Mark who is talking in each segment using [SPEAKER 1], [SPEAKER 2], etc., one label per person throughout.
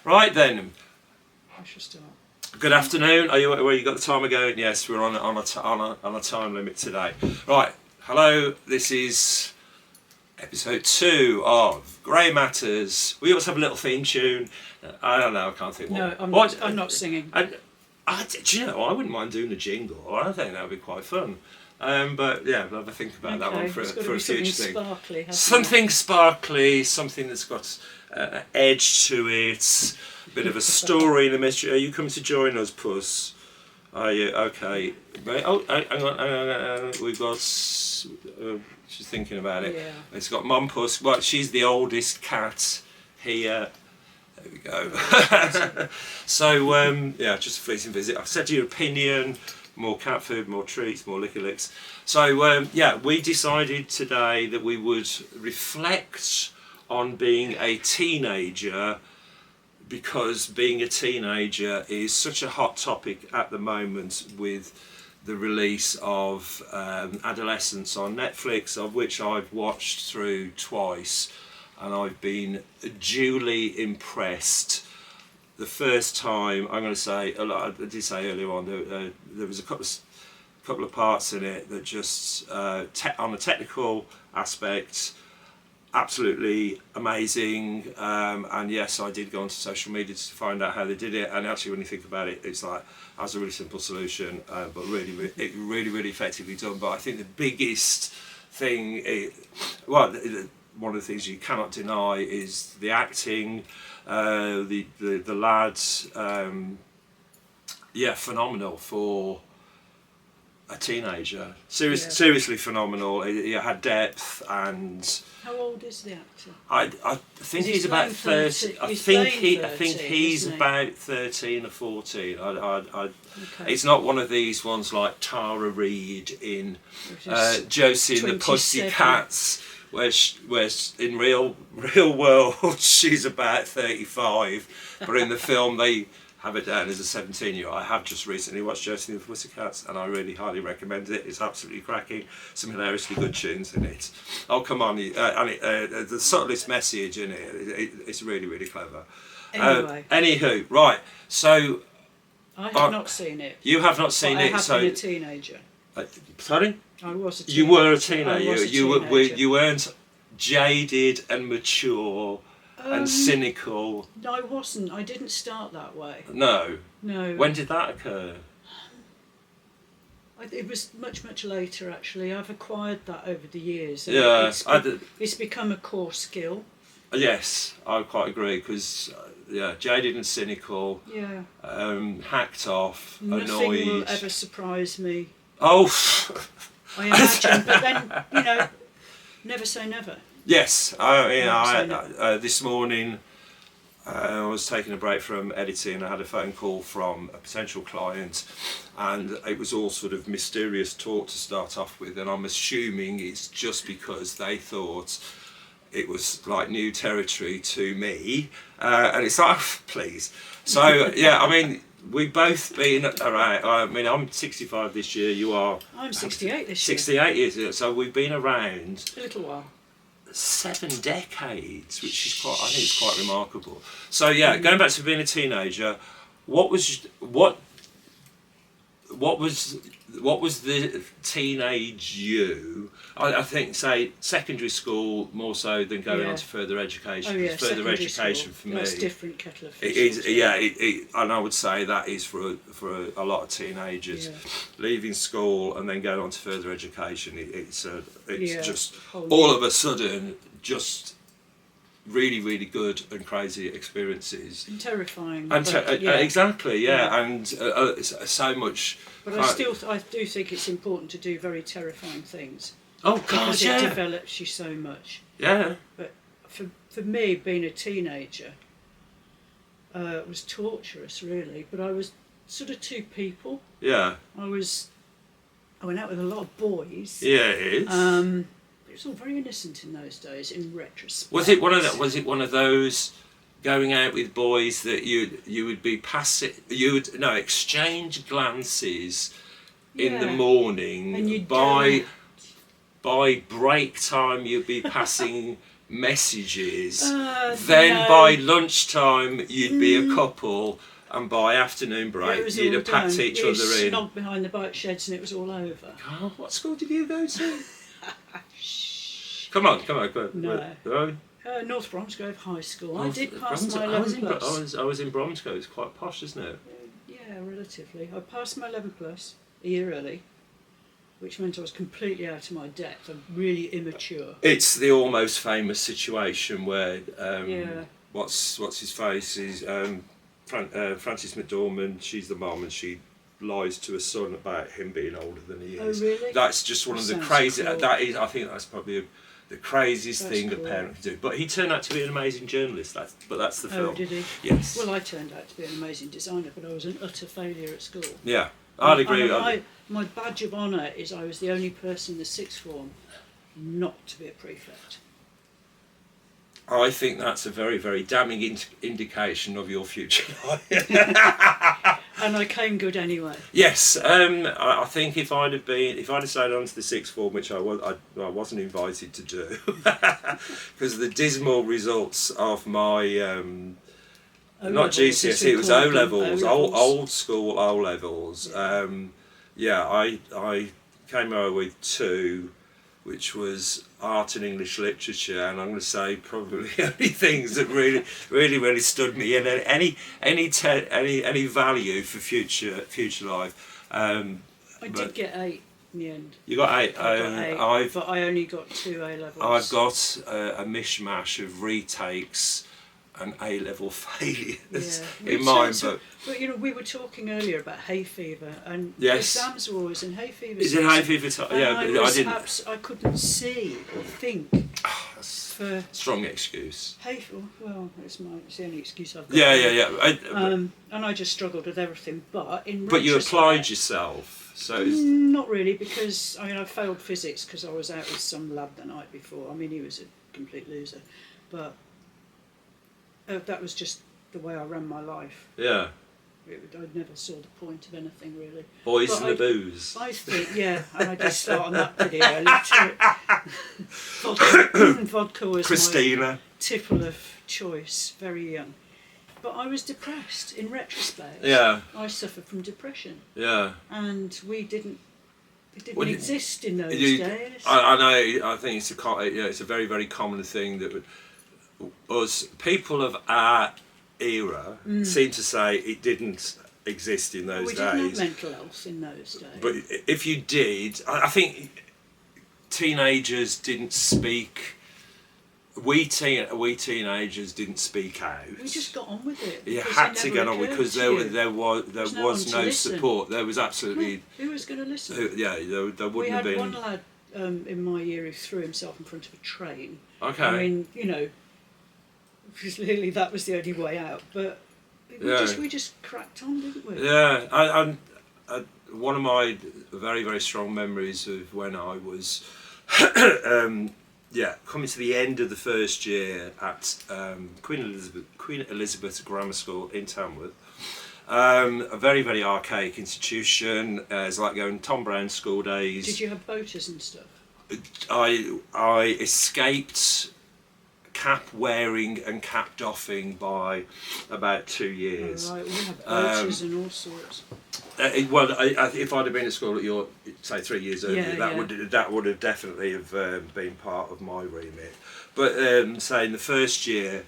[SPEAKER 1] Right then.
[SPEAKER 2] I shall start.
[SPEAKER 1] Good afternoon. Are you where you got the timer going? Yes, we're on a time limit today. Right. Hello. This is episode 2 of Grey Matters. We always have a little theme tune. I don't know. I can't think.
[SPEAKER 2] No, I'm not singing.
[SPEAKER 1] Do you know? I wouldn't mind doing a jingle. I think that would be quite fun. But yeah, we'll have a think about that one for a future thing.
[SPEAKER 2] Sparkly,
[SPEAKER 1] something sparkly, something that's got edge to it, a bit of a story in the mystery. Are you coming to join us, Puss? Are you? Okay. Right. Oh, hang on. We've got... she's thinking about it.
[SPEAKER 2] Yeah.
[SPEAKER 1] It's got Mum Puss. Well, she's the oldest cat here. There we go. So, yeah, just a fleeting visit. I've said your opinion. More cat food, more treats, more licky licks. So, yeah, we decided today that we would reflect on being a teenager, because being a teenager is such a hot topic at the moment with the release of Adolescence on Netflix, of which I've watched through twice, and I've been duly impressed. The first time, I'm going to say, I did say earlier on, there was a couple of parts in it that just, on a technical aspect, absolutely amazing. And yes, I did go onto social media to find out how they did it. And actually, when you think about it, it's like, that was a really simple solution, but really effectively done. But I think the biggest thing, one of the things you cannot deny is the acting. The lads, yeah, phenomenal for a teenager. Seriously phenomenal. He had depth. And
[SPEAKER 2] how old is the actor?
[SPEAKER 1] I think he's about 30. I think he's about 13 or 14. Okay. It's not one of these ones like Tara Reid in Josie and the Pussycats, where in real world she's about 35, but in the film they have it down as a 17-year-old. I have just recently watched Josie and the Pussycats, and I really highly recommend it. It's absolutely cracking. Some hilariously good tunes in it. Oh, come on. And the subtlest message in it, it's really clever.
[SPEAKER 2] Anyway.
[SPEAKER 1] Anywho, right. So...
[SPEAKER 2] I have not seen it.
[SPEAKER 1] You have not seen it, so...
[SPEAKER 2] I have been a teenager.
[SPEAKER 1] Sorry?
[SPEAKER 2] I was a teenager.
[SPEAKER 1] You were a teenager.
[SPEAKER 2] You
[SPEAKER 1] you weren't jaded and mature and cynical.
[SPEAKER 2] No, I wasn't. I didn't start that way.
[SPEAKER 1] No.
[SPEAKER 2] No.
[SPEAKER 1] When did that occur?
[SPEAKER 2] It was much later, actually. I've acquired that over the years.
[SPEAKER 1] Yeah.
[SPEAKER 2] It's become a core skill.
[SPEAKER 1] Yes, I quite agree, because yeah, jaded and cynical.
[SPEAKER 2] Yeah.
[SPEAKER 1] Hacked off,
[SPEAKER 2] Nothing
[SPEAKER 1] annoyed.
[SPEAKER 2] will ever surprise me.
[SPEAKER 1] Oh.
[SPEAKER 2] I imagine, but then never say never.
[SPEAKER 1] Yes, this morning I was taking a break from editing. I had a phone call from a potential client, and it was all sort of mysterious talk to start off with, and I'm assuming it's just because they thought it was like new territory to me, and it's like, please. So yeah, I mean, we've both been around. I mean, I'm 65 this year. You are?
[SPEAKER 2] I'm 68 this year.
[SPEAKER 1] 68 years. So we've been around
[SPEAKER 2] a little while. 7
[SPEAKER 1] decades, which is I think it's quite remarkable. So yeah, going back to being a teenager, what was the teenage you? I think, say, secondary school more so than going on to further education.
[SPEAKER 2] Oh yeah,
[SPEAKER 1] further education for me.
[SPEAKER 2] That's a different kettle of fish.
[SPEAKER 1] It is, yeah, and I would say that is for a lot of teenagers, leaving school and then going on to further education. It's just all of a sudden just really good and crazy experiences.
[SPEAKER 2] And terrifying.
[SPEAKER 1] And exactly, and so much.
[SPEAKER 2] But I do think it's important to do very terrifying things.
[SPEAKER 1] Oh God,
[SPEAKER 2] because it develops you so much.
[SPEAKER 1] Yeah.
[SPEAKER 2] But for me, being a teenager was torturous, really. But I was sort of two people.
[SPEAKER 1] Yeah.
[SPEAKER 2] I went out with a lot of boys.
[SPEAKER 1] Yeah, it is.
[SPEAKER 2] It was all very innocent in those days. In retrospect.
[SPEAKER 1] Was it one of those going out with boys that you would be passive? You would exchange glances in the morning.
[SPEAKER 2] And
[SPEAKER 1] by break time, you'd be passing messages. Then by lunchtime you'd be a couple, and by afternoon break you'd have packed each other in.
[SPEAKER 2] Snogged behind the bike sheds and it was all over.
[SPEAKER 1] God, what school did you go to? Come on.
[SPEAKER 2] No. North Bromsgrove High School. I did pass my 11 plus.
[SPEAKER 1] I was in Bromsgrove. It's quite posh, isn't it?
[SPEAKER 2] Yeah, relatively. I passed my 11 plus a year early, which meant I was completely out of my depth. I'm really immature.
[SPEAKER 1] It's the almost famous situation where what's his face is Frances McDormand. She's the mum, and she lies to her son about him being older than he is.
[SPEAKER 2] Oh, really?
[SPEAKER 1] That's just one of the crazy.
[SPEAKER 2] Cool.
[SPEAKER 1] That is, I think that's probably the craziest thing
[SPEAKER 2] cool.
[SPEAKER 1] a parent can do. But he turned out to be an amazing journalist. That's the film.
[SPEAKER 2] Oh, did he?
[SPEAKER 1] Yes.
[SPEAKER 2] Well, I turned out to be an amazing designer, but I was an utter failure at school.
[SPEAKER 1] Yeah, I'd agree.
[SPEAKER 2] My badge of honour is I was the only person in the sixth form not to be a prefect.
[SPEAKER 1] I think that's a very, very damning indication of your future life.
[SPEAKER 2] And I came good anyway.
[SPEAKER 1] Yes, I think if I'd have stayed on to the sixth form, which I wasn't invited to do, because the dismal results of my not GCSE, it was O levels, old school O levels. Yeah, I came over with 2, which was art and English literature, and I'm going to say probably the only things that really stood me in any value for future life.
[SPEAKER 2] I did get 8 in the end.
[SPEAKER 1] You got 8.
[SPEAKER 2] I got 8, but I only got 2 A levels.
[SPEAKER 1] I've got a mishmash of retakes and A-level failures in mine,
[SPEAKER 2] but you know, we were talking earlier about hay fever, and
[SPEAKER 1] yes,
[SPEAKER 2] exams were always in hay fever.
[SPEAKER 1] Is it hay fever time? Yeah, but I didn't.
[SPEAKER 2] I couldn't see or think.
[SPEAKER 1] That's a strong excuse.
[SPEAKER 2] Hay fever. Well, it's the only excuse I've got.
[SPEAKER 1] Yeah.
[SPEAKER 2] And I just struggled with everything, but
[SPEAKER 1] you applied yourself, so.
[SPEAKER 2] Not really, because I failed physics because I was out with some lad the night before. I mean, he was a complete loser, but. That was just the way I ran my life.
[SPEAKER 1] Yeah.
[SPEAKER 2] I never saw the point of anything really.
[SPEAKER 1] Boys and the booze.
[SPEAKER 2] I think, and I did start on that pretty early too. Vodka was
[SPEAKER 1] Christina.
[SPEAKER 2] my tipple of choice, very young. But I was depressed in retrospect.
[SPEAKER 1] Yeah.
[SPEAKER 2] I suffered from depression.
[SPEAKER 1] Yeah.
[SPEAKER 2] And it didn't exist in those days.
[SPEAKER 1] I know. I think it's a very, very common thing that us people of our era seem to say it didn't exist in those days.
[SPEAKER 2] We didn't have mental health in those days.
[SPEAKER 1] But if you did, I think teenagers didn't speak. We teenagers didn't speak out.
[SPEAKER 2] We just got on with it.
[SPEAKER 1] You had to get on with it because there was no support. There was absolutely.
[SPEAKER 2] Who was going to listen?
[SPEAKER 1] There wouldn't have been.
[SPEAKER 2] We had one lad in my year who threw himself in front of a train.
[SPEAKER 1] Okay.
[SPEAKER 2] I mean, clearly that was the only way out. But we just cracked on, didn't we?
[SPEAKER 1] Yeah, I one of my very, very strong memories of when I was. Coming to the end of the first year at Queen Elizabeth Grammar School in Tamworth. A very, very archaic institution. It's like going Tom Brown school days.
[SPEAKER 2] Did you have boaters and stuff?
[SPEAKER 1] I escaped cap wearing and cap doffing by about 2 years.
[SPEAKER 2] Oh, right, we have boaters and all sorts.
[SPEAKER 1] If I'd have been at school at your, say, 3 years earlier, that would have definitely have been part of my remit. But say in the first year,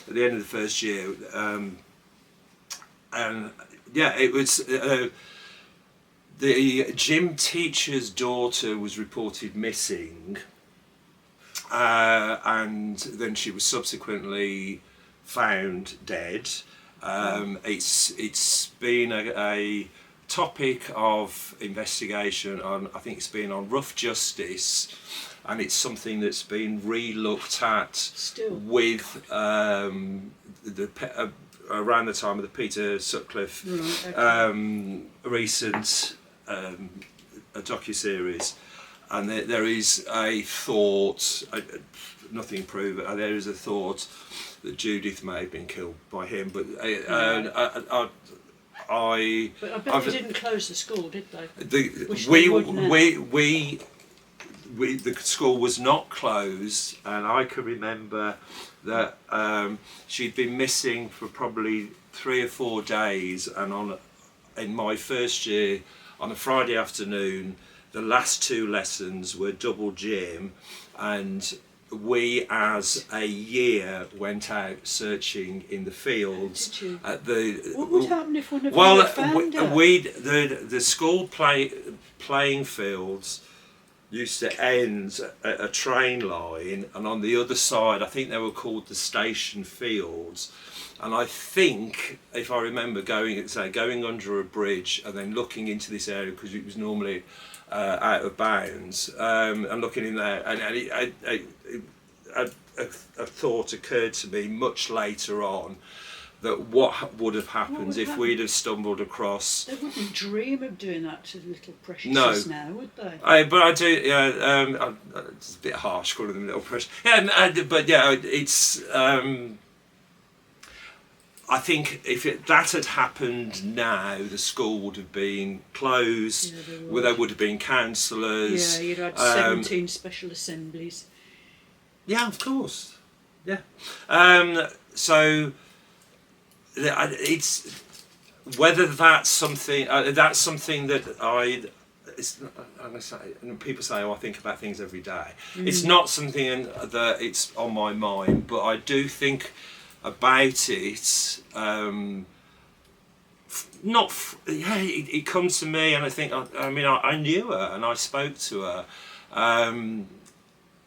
[SPEAKER 1] at the end of the first year, it was the gym teacher's daughter was reported missing, and then she was subsequently found dead. It's been a topic of investigation on, I think it's been on Rough Justice, and it's something that's been re-looked at
[SPEAKER 2] still
[SPEAKER 1] with around the time of the Peter Sutcliffe recent docu-series, and there is a thought, nothing proven, there is a thought that Judith may have been killed by him, but But I bet they didn't close the school, did they? the school was not closed, and I can remember that she'd been missing for probably 3 or 4 days, and in my first year, on a Friday afternoon, the last 2 lessons were double gym, and we as a year went out searching in the fields.
[SPEAKER 2] Did you?
[SPEAKER 1] At the
[SPEAKER 2] What would happen if one of you
[SPEAKER 1] well,
[SPEAKER 2] had found her?
[SPEAKER 1] the school playing fields used to end at a train line, and on the other side, I think they were called the station fields. And I think, if I remember, going under a bridge and then looking into this area, because it was normally out of bounds, and looking in there, and a thought occurred to me much later on, that what would have happened if we'd have stumbled across.
[SPEAKER 2] They wouldn't dream of doing that to little preciouses now, would they?
[SPEAKER 1] But I do. Yeah, it's a bit harsh calling them little precious. Yeah, but yeah, it's. I think if that had happened now, the school would have been closed.
[SPEAKER 2] Yeah,
[SPEAKER 1] there would have been counsellors.
[SPEAKER 2] Yeah, you'd had 17 special assemblies.
[SPEAKER 1] Yeah, of course. Yeah. So it's whether that's something that and people say, "Oh, I think about things every day." It's not something that it's on my mind, but I do think about it. It comes to me, and I think. I knew her, and I spoke to her.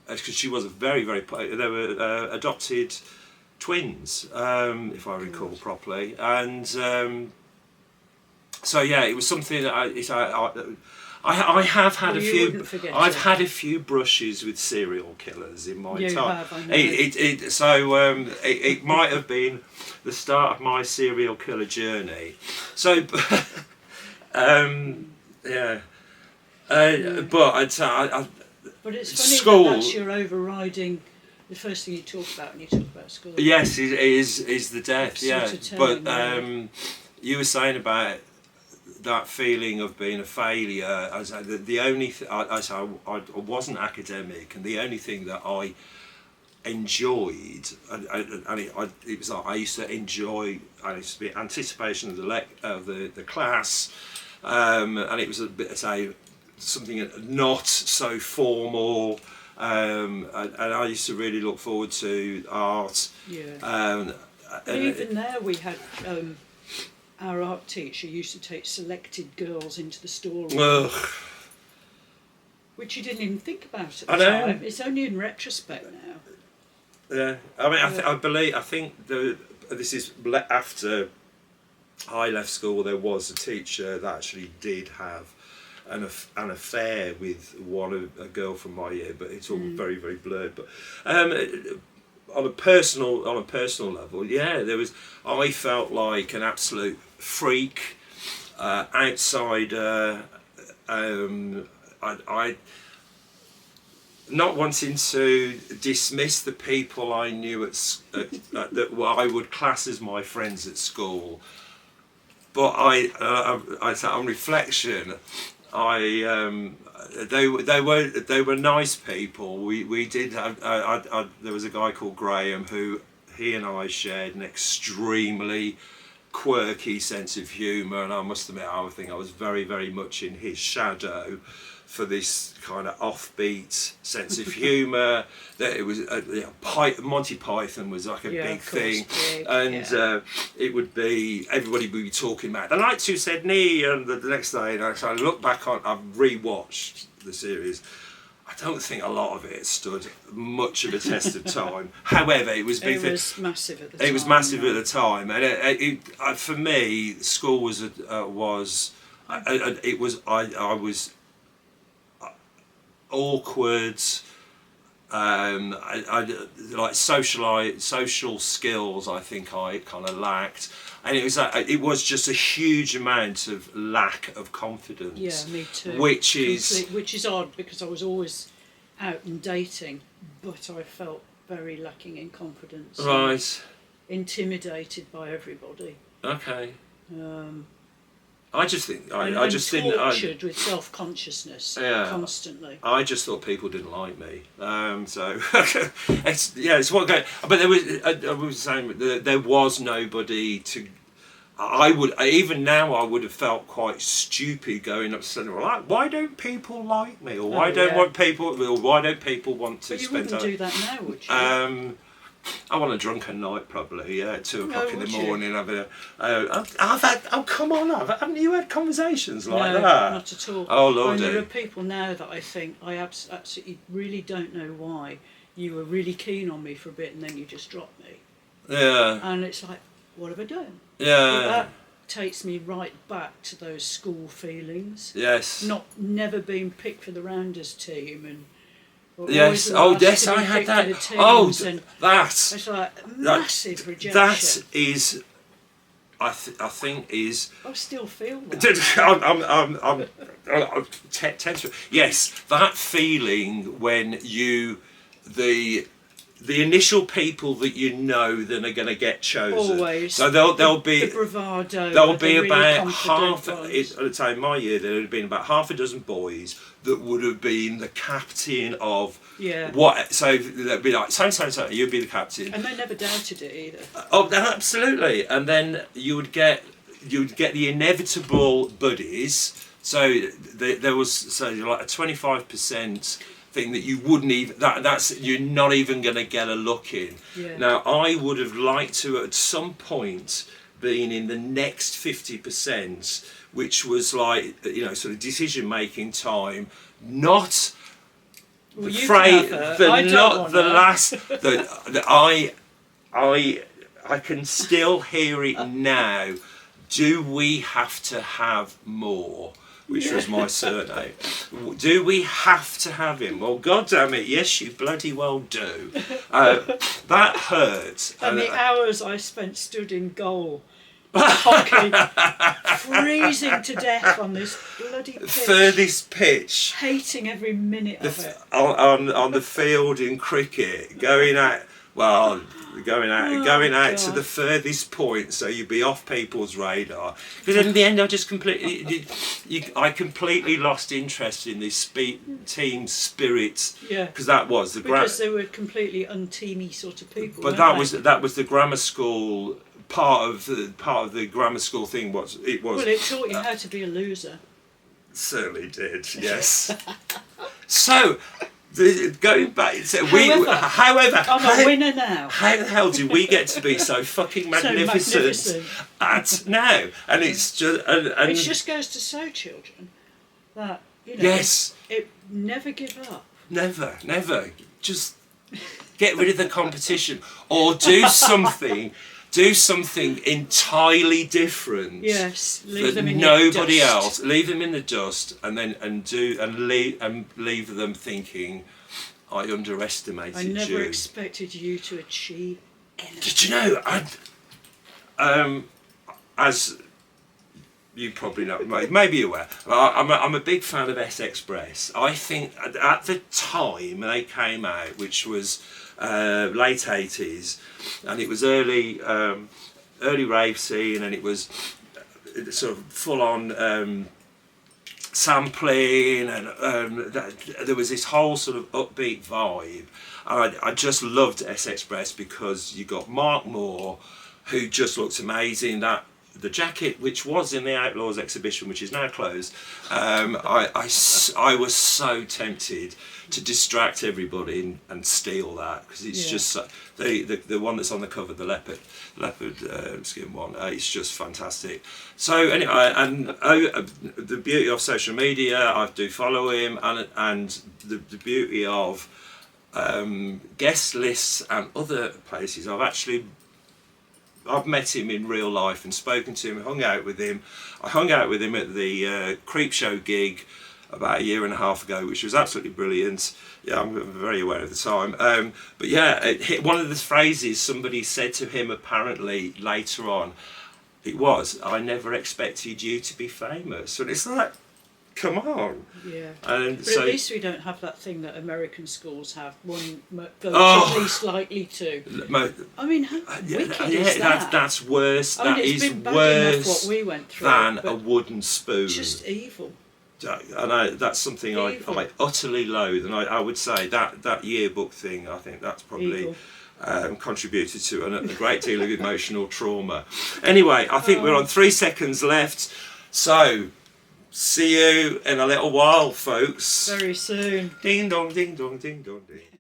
[SPEAKER 1] Because she was they were adopted twins, if I recall properly, and so yeah, it was something that I have had a few. I've had a few brushes with serial killers in my time.
[SPEAKER 2] Have, I know.
[SPEAKER 1] It might have been the start of my serial killer journey. So, yeah.
[SPEAKER 2] But it's funny
[SPEAKER 1] school,
[SPEAKER 2] that's your overriding. The first thing you talk about when you talk about school.
[SPEAKER 1] Yes, is the death. Yeah,
[SPEAKER 2] telling,
[SPEAKER 1] but you were saying about that feeling of being a failure. The only I wasn't academic, and the only thing that I enjoyed, it was like I used to enjoy. I used to be anticipation of the class, and it was a bit something not so formal. And I used to really look forward to art.
[SPEAKER 2] Yeah. Even there, we had our art teacher used to take selected girls into the storeroom, which you didn't even think about at the time. It's only in retrospect now.
[SPEAKER 1] Yeah, I think this is after I left school. There was a teacher that actually did have an affair with a girl from my year, but it's all very, very blurred. But on a personal level, yeah, I felt like an absolute freak, outsider. I not wanting to dismiss the people I knew that I would class as my friends at school, but on reflection, they were nice people. We did have there was a guy called Graham who he and I shared an extremely quirky sense of humour, and I must admit I think I was very, very much in his shadow for this kind of offbeat sense of humour. That it was Monty Python was like a big thing, and it would be everybody would be talking about the lights who said knee, and the next day, so I look back on, I've rewatched the series. I don't think a lot of it stood much of a test of time. However, it was big. It was
[SPEAKER 2] massive at the time.
[SPEAKER 1] It was massive at the time, and for me, school was I was awkward. I like social skills. I think I kind of lacked, and it was just a huge amount of lack of confidence.
[SPEAKER 2] Yeah, me too.
[SPEAKER 1] Which is
[SPEAKER 2] odd because I was always out and dating, but I felt very lacking in confidence.
[SPEAKER 1] Right.
[SPEAKER 2] Intimidated by everybody.
[SPEAKER 1] Okay. I just think
[SPEAKER 2] and tortured with self-consciousness constantly.
[SPEAKER 1] I just thought people didn't like me. So it's what go. But there was I was saying there was nobody to. I would even now I would have felt quite stupid going up to saying, well, why don't people like me, or why don't people want to
[SPEAKER 2] but you
[SPEAKER 1] spend
[SPEAKER 2] wouldn't
[SPEAKER 1] time?
[SPEAKER 2] do that now, would you?
[SPEAKER 1] I want a drunken night probably, at 2 o'clock in the
[SPEAKER 2] would you?
[SPEAKER 1] morning. I've had, oh come on, haven't you had conversations like
[SPEAKER 2] No,
[SPEAKER 1] that?
[SPEAKER 2] not at all.
[SPEAKER 1] Oh lordy.
[SPEAKER 2] There are people now that I think I absolutely really don't know why you were really keen on me for a bit and then you just dropped me.
[SPEAKER 1] Yeah.
[SPEAKER 2] And it's like, what have I done?
[SPEAKER 1] Yeah.
[SPEAKER 2] But that takes me right back to those school feelings.
[SPEAKER 1] Yes.
[SPEAKER 2] Never being picked for the rounders team and.
[SPEAKER 1] Yes. Oh, yes. I had that. Oh, that.
[SPEAKER 2] It's like massive rejection.
[SPEAKER 1] That is, I think is.
[SPEAKER 2] I still feel that.
[SPEAKER 1] I'm tense. Yes, that feeling when the initial people that you know that are going to get chosen.
[SPEAKER 2] Always.
[SPEAKER 1] So there'll be
[SPEAKER 2] the bravado.
[SPEAKER 1] There'll be
[SPEAKER 2] really
[SPEAKER 1] about half.
[SPEAKER 2] Ones.
[SPEAKER 1] I'd say in my year there would have been about half a dozen boys that would have been the captain of what. So they'd be like, so you'd be the captain.
[SPEAKER 2] And they never doubted it either.
[SPEAKER 1] Oh, absolutely. And then you would get the inevitable buddies. So there was like a 25%. Thing that you wouldn't even that's you're not even going to get a look in.
[SPEAKER 2] Yeah.
[SPEAKER 1] Now I would have liked to at some point been in the next 50%, which was like sort of decision making time, not
[SPEAKER 2] well,
[SPEAKER 1] the phrase, not the last. I can still hear it now. Do we have to have more? Which was my surname. Do we have to have him? Well, God damn it, yes, you bloody well do. That hurts.
[SPEAKER 2] And the hours I spent stood in goal, hockey, freezing to death on this bloody pitch.
[SPEAKER 1] Furthest pitch.
[SPEAKER 2] Hating every minute of it.
[SPEAKER 1] On the field in cricket, going out to the furthest point, so you'd be off people's radar. Because in the end, I just completely lost interest in this team spirit.
[SPEAKER 2] Yeah.
[SPEAKER 1] Because that was
[SPEAKER 2] because they were completely unteamy sort of people.
[SPEAKER 1] But that was the grammar school part of the grammar school thing. Well, it
[SPEAKER 2] taught you how to be a loser.
[SPEAKER 1] Certainly did. Yes. So. Going back, however,
[SPEAKER 2] I'm a winner now.
[SPEAKER 1] How the hell did we get to be so fucking magnificent at now? And it's just,
[SPEAKER 2] it just goes to show children that
[SPEAKER 1] yes,
[SPEAKER 2] it never give up.
[SPEAKER 1] Never. Just get rid of the competition or do something. Do something entirely different.
[SPEAKER 2] Yes,
[SPEAKER 1] leave them in nobody else. Leave them in the dust, and then leave them thinking, I underestimated you.
[SPEAKER 2] I never expected you to achieve anything.
[SPEAKER 1] Did you know? As you probably know, maybe you're aware. I'm a big fan of S Express. I think at the time they came out, which was late 80s, and it was early rave scene, and it was sort of full on sampling, and there was this whole sort of upbeat vibe. And I just loved S Express because you got Mark Moore, who just looked amazing. The jacket, which was in the Outlaws exhibition, which is now closed, I was so tempted to distract everybody and steal that, because it's just the one that's on the cover, the leopard skin one. It's just fantastic. So anyway, and the beauty of social media, I do follow him, and the beauty of guest lists and other places. I've met him in real life and spoken to him, hung out with him. I hung out with him at the Creep Show gig about a year and a half ago, which was absolutely brilliant. Yeah, I'm very aware of the time. But yeah, one of the phrases somebody said to him apparently later on, it was, I never expected you to be famous. And it's like, come on.
[SPEAKER 2] Yeah.
[SPEAKER 1] And
[SPEAKER 2] But
[SPEAKER 1] so
[SPEAKER 2] at least we don't have that thing that American schools have. One vote
[SPEAKER 1] Oh.
[SPEAKER 2] least likely to.
[SPEAKER 1] mo-
[SPEAKER 2] I mean, how wicked is that?
[SPEAKER 1] that's worse.
[SPEAKER 2] I mean,
[SPEAKER 1] That
[SPEAKER 2] it's
[SPEAKER 1] is
[SPEAKER 2] been bad enough
[SPEAKER 1] worse
[SPEAKER 2] what we went through,
[SPEAKER 1] than
[SPEAKER 2] but
[SPEAKER 1] a wooden spoon.
[SPEAKER 2] just evil.
[SPEAKER 1] And that's something I
[SPEAKER 2] Evil.
[SPEAKER 1] utterly loathe, and I would say that yearbook thing, I think that's probably
[SPEAKER 2] Evil.
[SPEAKER 1] contributed to a great deal of emotional trauma. Anyway, I think we're on 3 seconds left, so see you in a little while, folks.
[SPEAKER 2] Very soon.
[SPEAKER 1] Ding dong, ding dong, ding dong, ding.